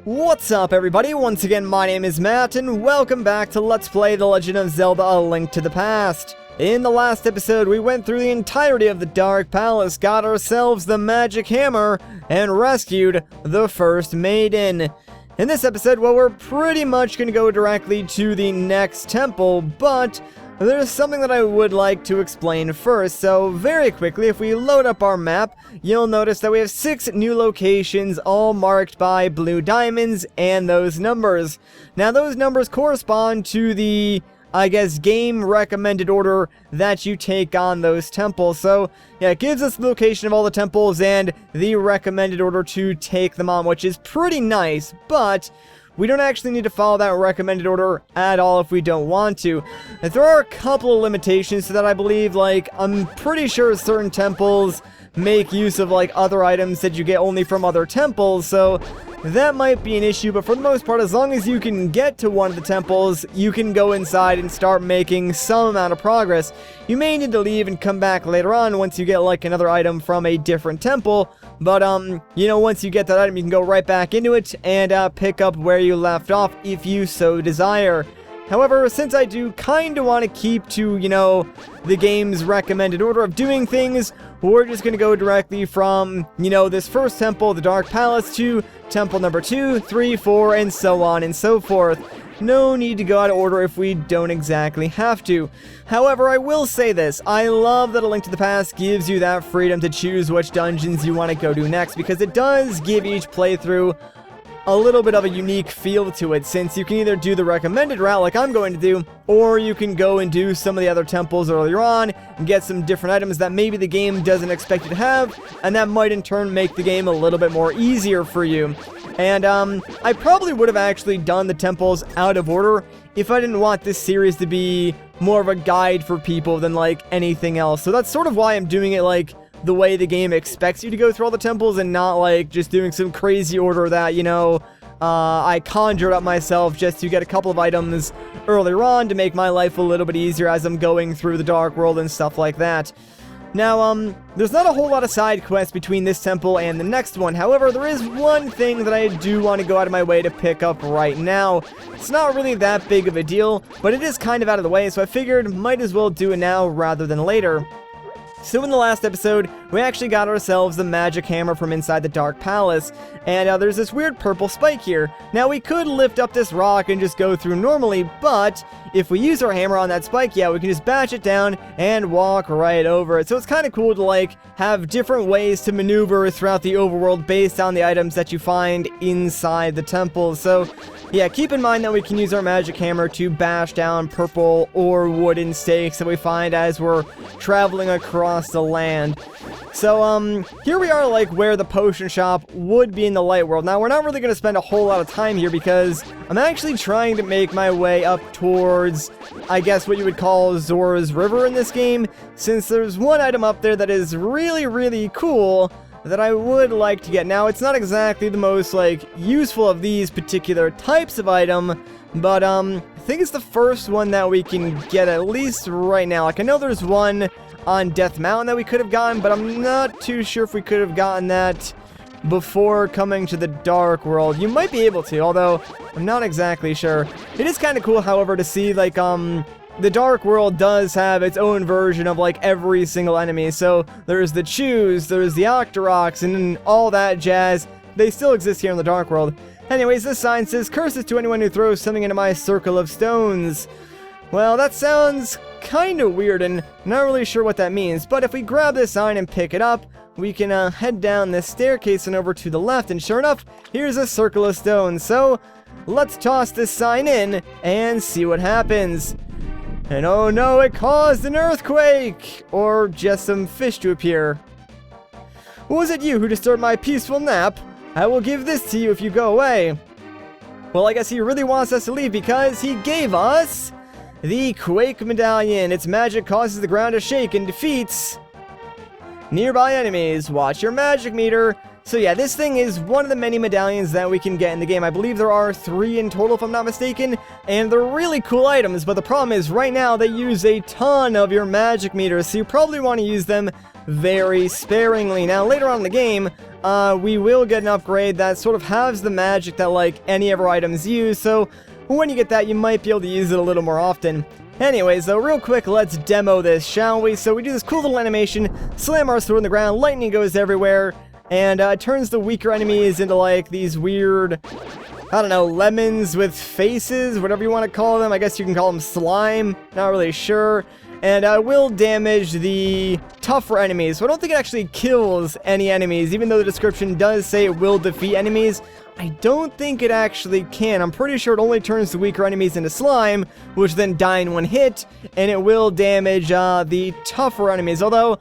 What's up everybody, once again my name is Matt and welcome back to Let's Play The Legend of Zelda A Link to the Past. In the last episode we went through the entirety of the Dark Palace, got ourselves the magic hammer, and rescued the first maiden. In this episode, well, we're pretty much going to go directly to the next temple, but there's something that I would like to explain first. So very quickly, if we load up our map, you'll notice that we have 6 new locations, all marked by blue diamonds and those numbers. Now those numbers correspond to the, I guess, game recommended order that you take on those temples. So yeah, it gives us the location of all the temples and the recommended order to take them on, which is pretty nice, but we don't actually need to follow that recommended order at all if we don't want to. And there are a couple of limitations to that, I believe. Like, I'm pretty sure certain temples make use of, like, other items that you get only from other temples, so that might be an issue, but for the most part, as long as you can get to one of the temples, you can go inside and start making some amount of progress. You may need to leave and come back later on once you get, like, another item from a different temple, but, you know, once you get that item, you can go right back into it and, pick up where you left off if you so desire. However, since I do kind of want to keep to, you know, the game's recommended order of doing things, we're just going to go directly from, you know, this first temple, the Dark Palace, to temple number 2, 3, 4, and so on and so forth. No need to go out of order if we don't exactly have to. However, I will say this, I love that A Link to the Past gives you that freedom to choose which dungeons you want to go to next, because it does give each playthrough a little bit of a unique feel to it, since you can either do the recommended route like I'm going to do, or you can go and do some of the other temples earlier on and get some different items that maybe the game doesn't expect you to have, and that might in turn make the game a little bit more easier for you. And I probably would have actually done the temples out of order if I didn't want this series to be more of a guide for people than like anything else. So that's sort of why I'm doing it like the way the game expects you to go through all the temples, and not like just doing some crazy order that, you know, I conjured up myself just to get a couple of items earlier on to make my life a little bit easier as I'm going through the Dark World and stuff like that. Now, there's not a whole lot of side quests between this temple and the next one. However, there is one thing that I do want to go out of my way to pick up right now. It's not really that big of a deal, but it is kind of out of the way, so I figured might as well do it now rather than later. So in the last episode, we actually got ourselves the magic hammer from inside the Dark Palace, and there's this weird purple spike here. Now we could lift up this rock and just go through normally, but if we use our hammer on that spike, yeah, we can just bash it down and walk right over it. So it's kind of cool to like have different ways to maneuver throughout the overworld based on the items that you find inside the temple. So yeah, keep in mind that we can use our magic hammer to bash down purple or wooden stakes that we find as we're traveling across the land. So, here we are, like, where the potion shop would be in the light world. Now, we're not really going to spend a whole lot of time here because I'm actually trying to make my way up towards, I guess, what you would call Zora's River in this game, since there's one item up there that is really, really cool that I would like to get. Now, it's not exactly the most, like, useful of these particular types of item, but, I think it's the first one that we can get at least right now. Like, I know there's one on Death Mountain that we could have gotten, but I'm not too sure if we could have gotten that before coming to the Dark World. You might be able to, although I'm not exactly sure. It is kind of cool, however, to see, like, the Dark World does have its own version of, like, every single enemy. So there's the Chews, there's the Octoroks, and all that jazz. They still exist here in the Dark World. Anyways, this sign says, "Curses to anyone who throws something into my circle of stones." Well, that sounds kind of weird and not really sure what that means, but if we grab this sign and pick it up, we can head down this staircase and over to the left, and sure enough, here's a circle of stones. So let's toss this sign in and see what happens. And oh no, it caused an earthquake! Or just some fish to appear. Was it you who disturbed my peaceful nap? I will give this to you if you go away. Well, I guess he really wants us to leave because he gave us the Quake Medallion. Its magic causes the ground to shake and defeats nearby enemies. Watch your magic meter. So yeah, this thing is one of the many medallions that we can get in the game. I believe there are 3 in total if I'm not mistaken, and they're really cool items, but the problem is right now they use a ton of your magic meters, so you probably want to use them very sparingly. Now later on in the game, we will get an upgrade that sort of has the magic that, like, any of our items use, so when you get that, you might be able to use it a little more often. Anyways, though, real quick, let's demo this, shall we? So we do this cool little animation, slam our sword in the ground, lightning goes everywhere, and turns the weaker enemies into, like, these weird, I don't know, lemons with faces, whatever you want to call them. I guess you can call them slime, not really sure. And will damage the tougher enemies. So I don't think it actually kills any enemies, even though the description does say it will defeat enemies. I don't think it actually can. I'm pretty sure it only turns the weaker enemies into slime, which then die in one hit, and it will damage the tougher enemies. Although,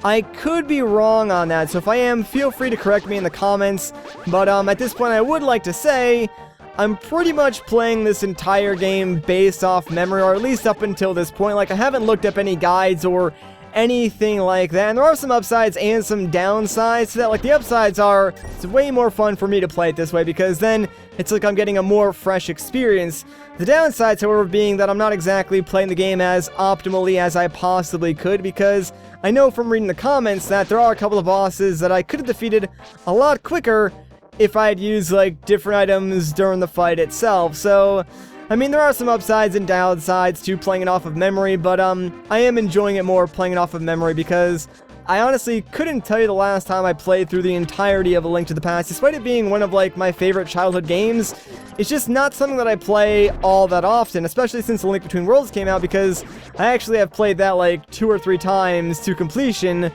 I could be wrong on that, so if I am, feel free to correct me in the comments. But at this point, I would like to say I'm pretty much playing this entire game based off memory, or at least up until this point. Like, I haven't looked up any guides or anything like that, and there are some upsides and some downsides to that. Like, the upsides are, it's way more fun for me to play it this way, because then it's like I'm getting a more fresh experience. The downsides, however, being that I'm not exactly playing the game as optimally as I possibly could, because I know from reading the comments that there are a couple of bosses that I could have defeated a lot quicker if I had used, like, different items during the fight itself. So, I mean, there are some upsides and downsides to playing it off of memory, but I am enjoying it more playing it off of memory, because I honestly couldn't tell you the last time I played through the entirety of A Link to the Past. Despite it being one of, like, my favorite childhood games, it's just not something that I play all that often, especially since A Link Between Worlds came out, because I actually have played that, like, 2 or 3 times to completion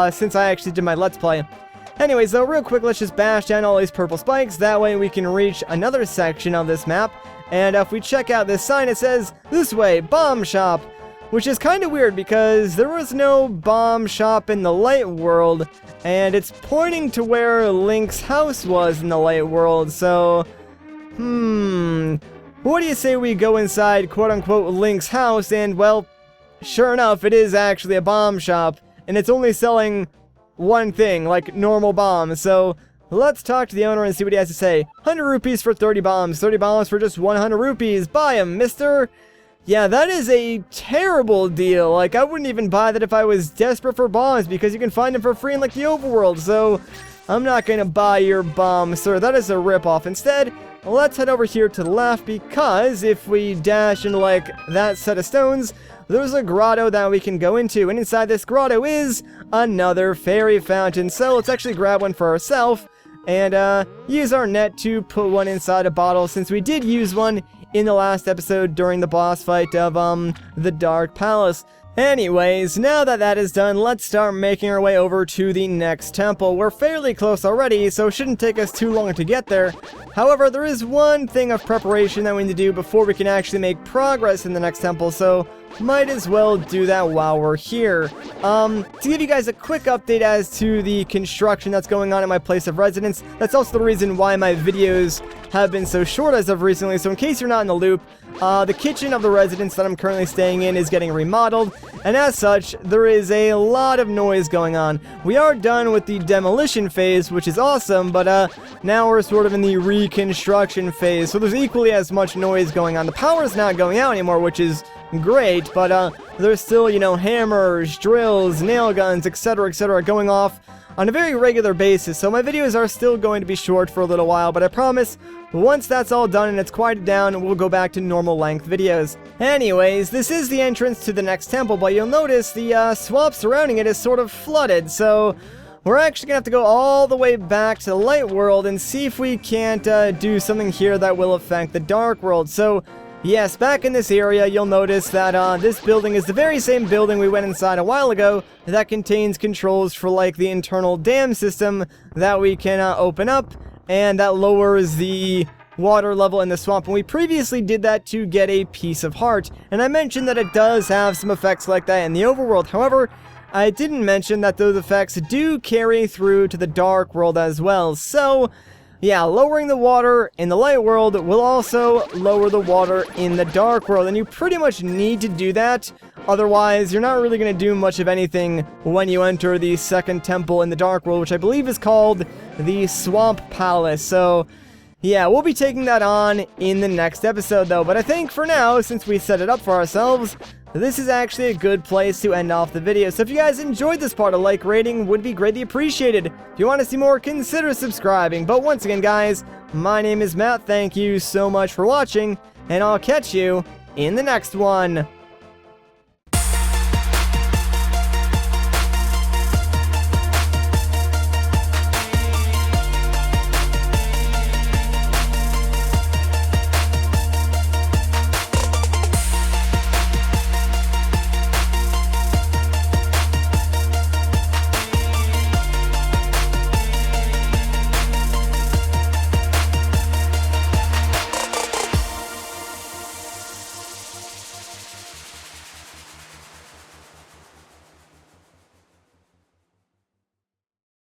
since I actually did my Let's Play. Anyways, though, real quick, let's just bash down all these purple spikes. That way we can reach another section of this map. And if we check out this sign, it says, "This way, bomb shop." Which is kind of weird, because there was no bomb shop in the light world. And it's pointing to where Link's house was in the light world, so what do you say we go inside, quote-unquote, Link's house, and, well, sure enough, it is actually a bomb shop. And it's only selling one thing, like normal bombs, so let's talk to the owner and see what he has to say. 100 rupees for 30 bombs, 30 bombs for just 100 rupees, buy 'em, mister! Yeah, that is a terrible deal. Like, I wouldn't even buy that if I was desperate for bombs, because you can find them for free in, like, the overworld, so I'm not gonna buy your bomb, sir. That is a ripoff. Instead, let's head over here to the left, because if we dash into, like, that set of stones, there's a grotto that we can go into, and inside this grotto is another fairy fountain. So let's actually grab one for ourselves, and use our net to put one inside a bottle, since we did use one in the last episode during the boss fight of the Dark Palace. Anyways, now that that is done, let's start making our way over to the next temple. We're fairly close already, so it shouldn't take us too long to get there. However, there is one thing of preparation that we need to do before we can actually make progress in the next temple, so might as well do that while we're here. To give you guys a quick update as to the construction that's going on at my place of residence, that's also the reason why my videos have been so short as of recently, so in case you're not in the loop, the kitchen of the residence that I'm currently staying in is getting remodeled, and as such, there is a lot of noise going on. We are done with the demolition phase, which is awesome, but now we're sort of in the reconstruction phase, so there's equally as much noise going on. The power's not going out anymore, which is great, but there's still, you know, hammers, drills, nail guns, etc., going off on a very regular basis, so my videos are still going to be short for a little while, but I promise, once that's all done and it's quieted down, we'll go back to normal length videos. Anyways, this is the entrance to the next temple, but you'll notice the swamp surrounding it is sort of flooded, so we're actually gonna have to go all the way back to the light world and see if we can't do something here that will affect the dark world. So yes, back in this area, you'll notice that this building is the very same building we went inside a while ago that contains controls for, like, the internal dam system that we can open up, and that lowers the water level in the swamp. And we previously did that to get a piece of heart, and I mentioned that it does have some effects like that in the overworld. However, I didn't mention that those effects do carry through to the dark world as well. So yeah, lowering the water in the light world will also lower the water in the dark world, and you pretty much need to do that, otherwise you're not really going to do much of anything when you enter the second temple in the dark world, which I believe is called the Swamp Palace. So yeah, we'll be taking that on in the next episode though, but I think for now, since we set it up for ourselves, this is actually a good place to end off the video. So if you guys enjoyed this part, a like rating would be greatly appreciated. If you want to see more, consider subscribing. But once again, guys, my name is Matt. Thank you so much for watching, and I'll catch you in the next one.